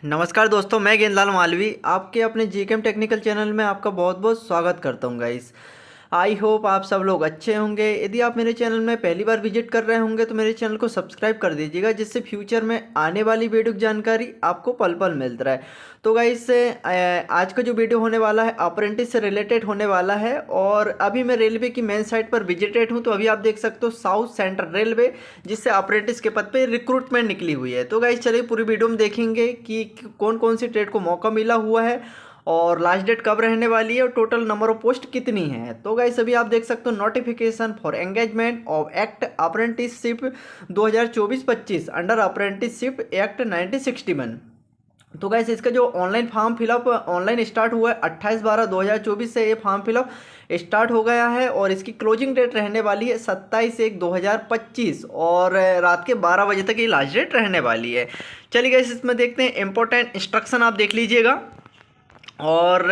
नमस्कार दोस्तों, मैं गेंदलाल मालवी आपके अपने जीकेएम टेक्निकल चैनल में आपका बहुत बहुत स्वागत करता हूं गाइस। आई होप आप सब लोग अच्छे होंगे। यदि आप मेरे चैनल में पहली बार विजिट कर रहे होंगे तो मेरे चैनल को सब्सक्राइब कर दीजिएगा, जिससे फ्यूचर में आने वाली वीडियो की जानकारी आपको पल पल मिलता रहे। तो गाइस आज का जो वीडियो होने वाला है अप्रेंटिस से रिलेटेड होने वाला है। और अभी मैं रेलवे की मेन साइट पर विजिटेड हूँ, तो अभी आप देख सकते हो साउथ सेंट्रल रेलवे, जिससे अप्रेंटिस के पद पे रिक्रूटमेंट निकली हुई है। तो गाइस चलिए पूरी वीडियो में देखेंगे कि कौन कौन सी ट्रेड को मौका मिला हुआ है और लास्ट डेट कब रहने वाली है और टोटल नंबर ऑफ पोस्ट कितनी है। तो गाइस अभी आप देख सकते हो notification for engagement of act apprenticeship 2024-25 under apprenticeship act 1961। तो गाइस इसका जो online form fill up online start हुआ है 28/12/2024 से ये फॉर्म फिलअप स्टार्ट हो गया है। और इसकी क्लोजिंग डेट रहने वाली है 27/1/2025 और रात के 12 बजे तक ये लास्ट डेट रहने वाली है। चलिए गाइस इसमें देखते हैं इंपॉर्टेंट इंस्ट्रक्शन, आप देख लीजिएगा। और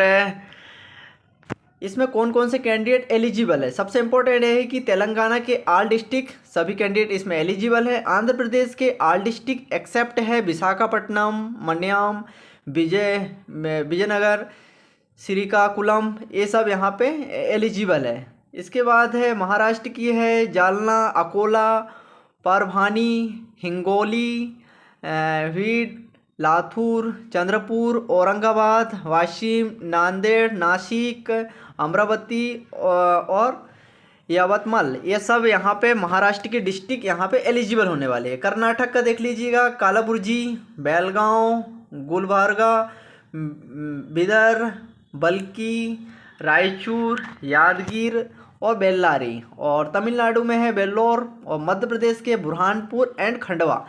इसमें कौन कौन से कैंडिडेट एलिजिबल है। सबसे इंपॉर्टेंट है कि तेलंगाना के ऑल डिस्ट्रिक्ट सभी कैंडिडेट इसमें एलिजिबल है। आंध्र प्रदेश के ऑल डिस्ट्रिक्ट एक्सेप्ट है विशाखापट्टनम, मन्याम, विजयनगर, श्रीकाकुलम, ये सब यहाँ पे एलिजिबल है। इसके बाद है महाराष्ट्र की है जालना, अकोला, परभानी, हिंगोली, बीड, लातूर, चंद्रपुर, औरंगाबाद, वाशिम, नांदेड़, नासिक, अमरावती और यवतमाल, ये सब यहाँ पे महाराष्ट्र के डिस्ट्रिक्ट यहाँ पे एलिजिबल होने वाले हैं। कर्नाटक का देख लीजिएगा कालाबुर्जी, बेलगांव, गुलबर्गा, बीदर, बल्कि, रायचूर, यादगीर और बेल्लारी। और तमिलनाडु में है वेल्लोर और मध्य प्रदेश के बुरहानपुर एंड खंडवा।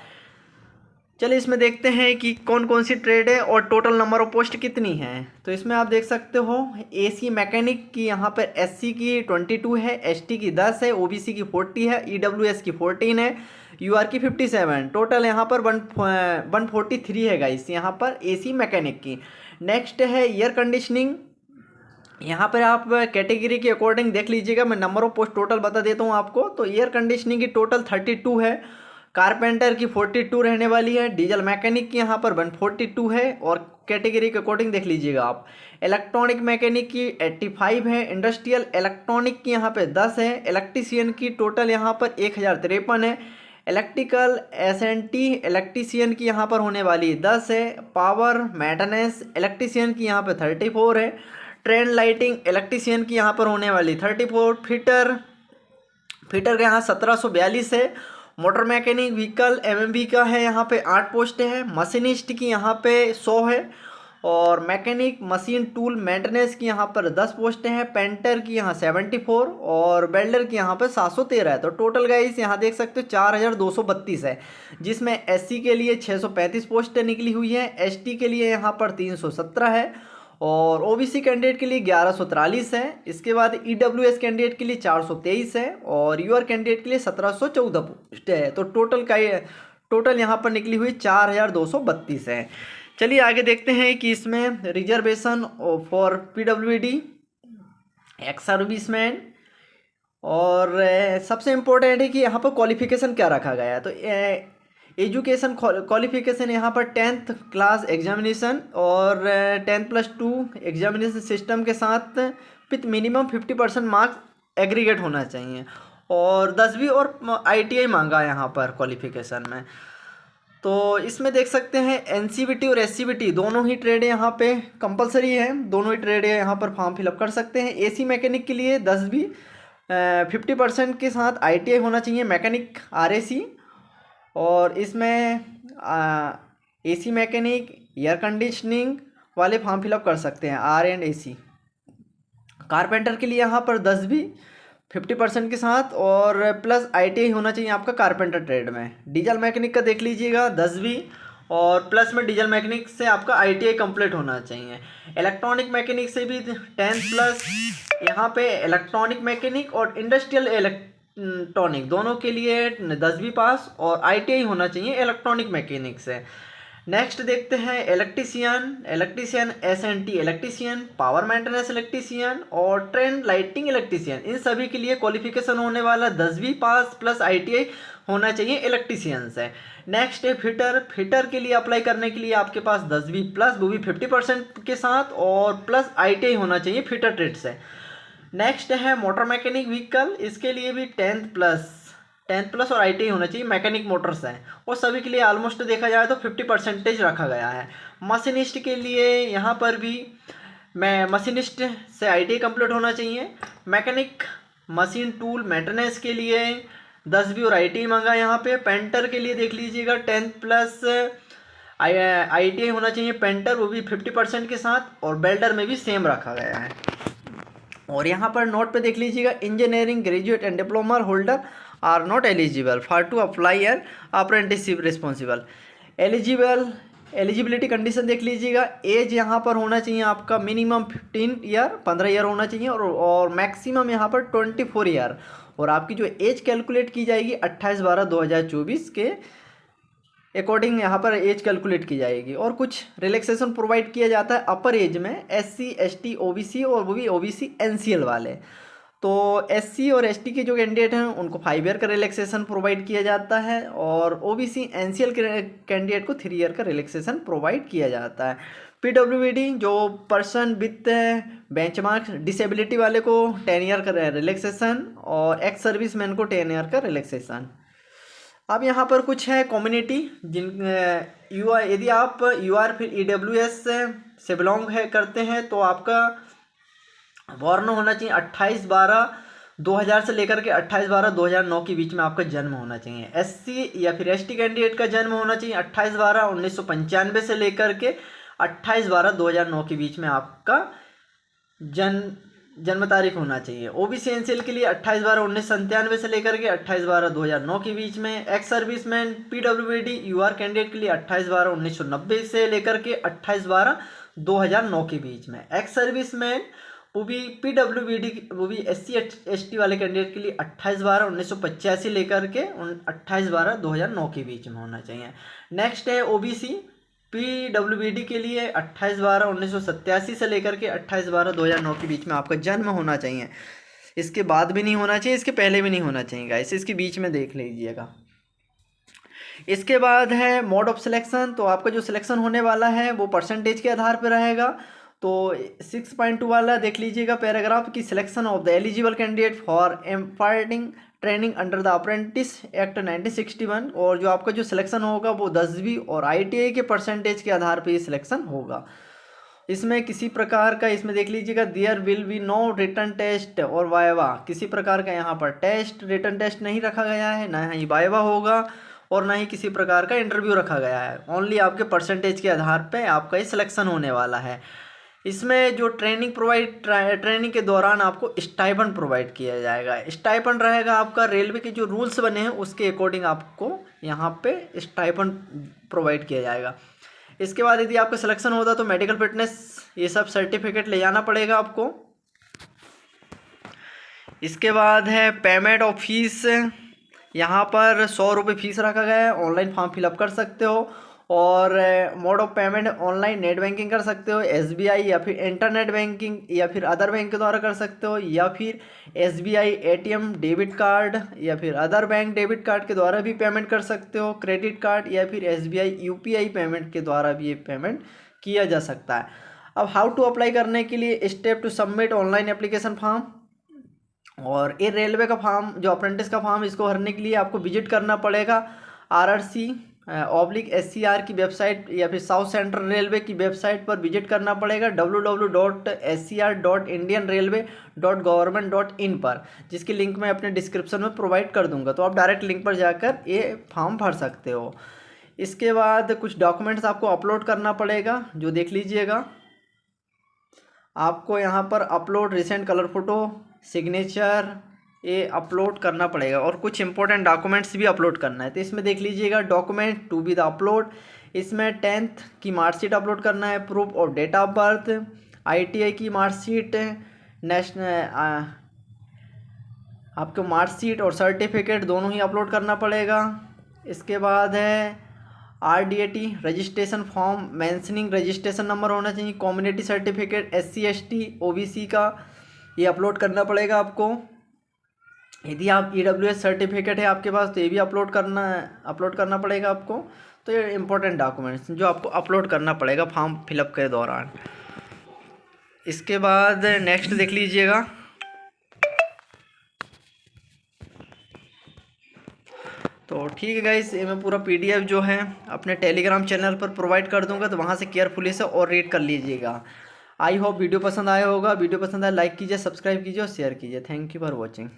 चलिए इसमें देखते हैं कि कौन कौन सी ट्रेड है और टोटल नंबर ऑफ पोस्ट कितनी है। तो इसमें आप देख सकते हो एसी मैकेनिक की यहाँ पर एससी की 22 है, एसटी की 10 है, ओबीसी की 40 है, ईडब्ल्यूएस की 14 है, यूआर की 57। टोटल यहाँ पर 143 है गाइस यहाँ पर एसी मैकेनिक की। नेक्स्ट है एयर कंडीशनिंग। यहाँ पर आप कैटेगरी के अकॉर्डिंग देख लीजिएगा, मैं नंबर ऑफ पोस्ट टोटल बता देता हूँ आपको। तो एयर कंडीशनिंग की टोटल 32 है, कारपेंटर की 42 रहने वाली है, डीजल मैकेनिक की यहाँ पर 142 है। और कैटेगरी के अकॉर्डिंग देख लीजिएगा आप, इलेक्ट्रॉनिक मैकेनिक की 85 है, इंडस्ट्रियल इलेक्ट्रॉनिक की यहाँ पे 10 है, इलेक्ट्रीशियन की टोटल यहाँ पर 1053 है, इलेक्ट्रिकल एसएनटी इलेक्ट्रीशियन की यहाँ पर होने वाली 10 है, पावर मेंटेनेंस इलेक्ट्रीशियन की यहाँ पे 34 है, ट्रेन लाइटिंग इलेक्ट्रीशियन की यहाँ पर होने वाली 34, फिटर का यहाँ 1742 है, मोटर मैकेनिक व्हीकल एमएमवी का है यहाँ पे 8 पोस्ट है, मशीनिस्ट की यहाँ पे 100 है, और मैकेनिक मशीन टूल मेंटेनेंस की यहाँ पर 10 पोस्ट हैं, पेंटर की यहाँ 74 और वेल्डर की यहाँ पर 713 है। तो टोटल गाइस यहाँ देख सकते हो 4232 है, जिसमें एससी के लिए 635 पोस्टें निकली हुई है, एसटी के लिए यहाँ पर 317 है और ओबीसी कैंडिडेट के लिए 1143 है। इसके बाद ईडब्ल्यूएस कैंडिडेट के लिए 423 है और यूआर कैंडिडेट के लिए 1714 पोस्ट है। तो टोटल यहाँ पर निकली हुई 4232 है। चलिए आगे देखते हैं कि इसमें reservation for PWD, ex serviceman, और सबसे इम्पोर्टेंट है कि यहाँ पर क्वालिफिकेशन क्या रखा गया है। तो एजुकेशन क्वालिफिकेशन यहाँ पर 10th क्लास एग्जामिनेशन और 10+2 एग्जामिनेशन सिस्टम के साथ विथ मिनिमम 50% मार्क्स एग्रीगेट होना चाहिए और 10वीं और आईटीआई मांगा है यहाँ पर क्वालिफिकेशन में। तो इसमें देख सकते हैं एनसीवीटी और एससीवीटी दोनों ही ट्रेड यहाँ पे कंपलसरी है, दोनों ही ट्रेड यहाँ पर फॉर्म फिलअप कर सकते हैं। एसी मैकेनिक के लिए 10वीं 50% के साथ आईटीआई होना चाहिए, मैकेनिक आरएसी। और इसमें एसी मैकेनिक एयर कंडीशनिंग वाले फॉर्म फिलअप कर सकते हैं, आर एंड एसी। कारपेंटर के लिए यहाँ पर 10वीं 50% के साथ और प्लस आईटीआई होना चाहिए आपका कारपेंटर ट्रेड में। डीजल मैकेनिक का देख लीजिएगा 10वीं और प्लस में डीजल मैकेनिक से आपका आईटीआई कंप्लीट होना चाहिए। इलेक्ट्रॉनिक मैकेनिक से भी 10+ यहाँ पे इलेक्ट्रॉनिक मैकेनिक और इंडस्ट्रियल इलेक्ट्रॉनिक दोनों के लिए 10वीं पास और आईटीआई होना चाहिए इलेक्ट्रॉनिक मैकेनिक से। नेक्स्ट देखते हैं electrician SNT electrician, power maintenance electrician और ट्रेन लाइटिंग इलेक्ट्रीशियन। इन सभी के लिए क्वालिफिकेशन होने वाला 10वीं पास प्लस आईटीआई होना चाहिए इलेक्ट्रीशियन से। नेक्स्ट है फिटर। फिटर के लिए अप्लाई करने के लिए आपके पास 10वीं प्लस, वो भी 50% के साथ, और प्लस ITI होना चाहिए फिटर ट्रेड से। नेक्स्ट है मोटर मैकेनिक व्हीकल, इसके लिए भी 10th प्लस और ITI होना चाहिए, मैकेनिक मोटर्स हैं, और सभी के लिए ऑलमोस्ट देखा जाए तो 50% रखा गया है। मशीनिस्ट के लिए यहाँ पर भी मैं मशीनिस्ट से ITI कंप्लीट होना चाहिए। मैकेनिक मशीन टूल मेंटेनेंस के लिए 10वीं और ITI मांगा यहाँ पे। पेंटर के लिए देख लीजिएगा 10th प्लस ITI होना चाहिए पेंटर, वो भी 50% के साथ, और बेल्डर में भी सेम रखा गया है। और यहाँ पर नोट पे देख लीजिएगा, engineering graduate and diploma holder are not eligible for to apply an apprenticeship responsible. Eligibility condition देख लीजिएगा, एज यहाँ पर होना चाहिए आपका मिनिमम 15 ईयर होना चाहिए, और मैक्सिमम यहाँ पर 24 ईयर, और आपकी जो एज कैलकुलेट की जाएगी 28/12/2024 के अकॉर्डिंग यहाँ पर एज कैलकुलेट की जाएगी। और कुछ रिलैक्सेशन प्रोवाइड किया जाता है अपर एज में SC ST OBC, और वो भी OBC NCL वाले। तो SC और ST के जो कैंडिडेट हैं उनको 5 ईयर का रिलैक्सेशन प्रोवाइड किया जाता है, और OBC NCL के कैंडिडेट को 3 ईयर का रिलैक्सेशन प्रोवाइड किया जाता है। PWD जो पर्सन विथ बेंचमार्क डिसेबिलिटी वाले को 10 ईयर का रिलैक्सेशन, और एक्स सर्विसमैन को 10 ईयर का रिलैक्सेशन। अब यहाँ पर कुछ है कम्युनिटी जिन यदि आप UR फिर EWS से बिलोंग करते हैं, तो आपका बॉर्न होना चाहिए 28/12/2000 से लेकर के 28/12/2009 के बीच में आपका जन्म होना चाहिए। SC या फिर ST कैंडिडेट का जन्म होना चाहिए 28/12/1995 से लेकर के 28/12/2009 के बीच में आपका जन्म तारीख होना चाहिए। OBC NCL के लिए 28/12/1997 से लेकर के 28/12/2009 के बीच में। Ex serviceman PWD UR candidate के लिए 28/12/1990 से लेकर के 28/12/2009 के बीच में। एक्स सर्विसमैन वो भी PWD वो भी SC ST वाले कैंडिडेट के लिए 28/12/1985 लेकर के 28/12/2009 के बीच में होना चाहिए। नेक्स्ट है OBC PWD के लिए 28/12/1987 से लेकर के 28/12/2009 के बीच में आपका जन्म होना चाहिए। इसके बाद भी नहीं होना चाहिए, इसके पहले भी नहीं होना चाहिए गाइस, इसके बीच में देख लीजिएगा। इसके बाद है मोड ऑफ सिलेक्शन। तो आपका जो सिलेक्शन होने वाला है वो परसेंटेज के आधार पर रहेगा। तो 6.2 वाला देख लीजिएगा पैराग्राफ की, selection of the eligible candidate for imparting training under the apprentice act 1961। और जो आपका जो सिलेक्शन होगा वो 10वीं और ITI के परसेंटेज के आधार पर ये सिलेक्शन होगा। इसमें किसी प्रकार का, इसमें देख लीजिएगा, there will be no written test और वाइवा, किसी प्रकार का यहाँ पर टेस्ट रिटन टेस्ट नहीं रखा गया है, ना ही वाइवा होगा, और ना ही किसी प्रकार का इंटरव्यू रखा गया है। ओनली आपके परसेंटेज के आधार पे आपका ये सिलेक्शन होने वाला है। इसमें जो ट्रेनिंग के दौरान आपको स्टाइपेंड प्रोवाइड किया जाएगा। स्टाइपेंड रहेगा आपका, रेलवे के जो रूल्स बने हैं उसके अकॉर्डिंग आपको यहाँ पे स्टाइपेंड प्रोवाइड किया जाएगा। इसके बाद यदि आपका सिलेक्शन होता तो मेडिकल फिटनेस ये सब सर्टिफिकेट ले जाना पड़ेगा आपको। इसके बाद है पेमेंट ऑफ फीस। यहाँ पर 100 रुपये फीस रखा गया है, ऑनलाइन फॉर्म फिलअप कर सकते हो। और mode of payment online net banking कर सकते हो, SBI या फिर इंटरनेट बैंकिंग या फिर अदर बैंक के द्वारा कर सकते हो, या फिर SBI ATM डेबिट कार्ड या फिर अदर बैंक डेबिट कार्ड के द्वारा भी पेमेंट कर सकते हो, क्रेडिट कार्ड या फिर SBI UPI पेमेंट के द्वारा भी ये पेमेंट किया जा सकता है। अब हाउ टू अप्लाई करने के लिए, step two submit online application form. और ये रेलवे का फॉर्म, जो अप्रेंटिस का फॉर्म, इसको भरने के लिए आपको विजिट करना पड़ेगा RRC/SCR की वेबसाइट या फिर साउथ सेंट्रल रेलवे की वेबसाइट पर विजिट करना पड़ेगा www.scr.indianrailway.government.in पर, जिसकी लिंक मैं अपने डिस्क्रिप्शन में प्रोवाइड कर दूंगा। तो आप डायरेक्ट लिंक पर जाकर ये फॉर्म भर सकते हो। इसके बाद कुछ डॉक्यूमेंट्स आपको अपलोड करना पड़ेगा, जो देख लीजिएगा। आपको यहाँ पर upload recent colour photo, signature, ये अपलोड करना पड़ेगा, और कुछ इंपॉर्टेंट डॉक्यूमेंट्स भी अपलोड करना है। तो इसमें देख लीजिएगा, document to be the upload, इसमें 10th की मार्कशीट अपलोड करना है, proof of date of birth, ITI की मार्कशीट, नेशनल आपको मार्कशीट और सर्टिफिकेट दोनों ही अपलोड करना पड़ेगा। इसके बाद है RDAT registration form mentioning registration number होना चाहिए, community certificate SC ST OBC का, ये अपलोड करना पड़ेगा आपको। यदि आप EWS सर्टिफिकेट है आपके पास तो ये भी अपलोड करना पड़ेगा आपको। तो ये इम्पोर्टेंट डॉक्यूमेंट्स जो आपको अपलोड करना पड़ेगा फॉर्म फिलअप के दौरान। इसके बाद नेक्स्ट देख लीजिएगा। तो ठीक है गाइस, ये मैं पूरा PDF जो है अपने टेलीग्राम चैनल पर प्रोवाइड कर दूंगा, तो वहाँ से केयरफुली से और रीड कर लीजिएगा। आई होप वीडियो पसंद आया होगा। वीडियो पसंद आया लाइक कीजिए, सब्सक्राइब कीजिए और शेयर कीजिए। Thank you for watching.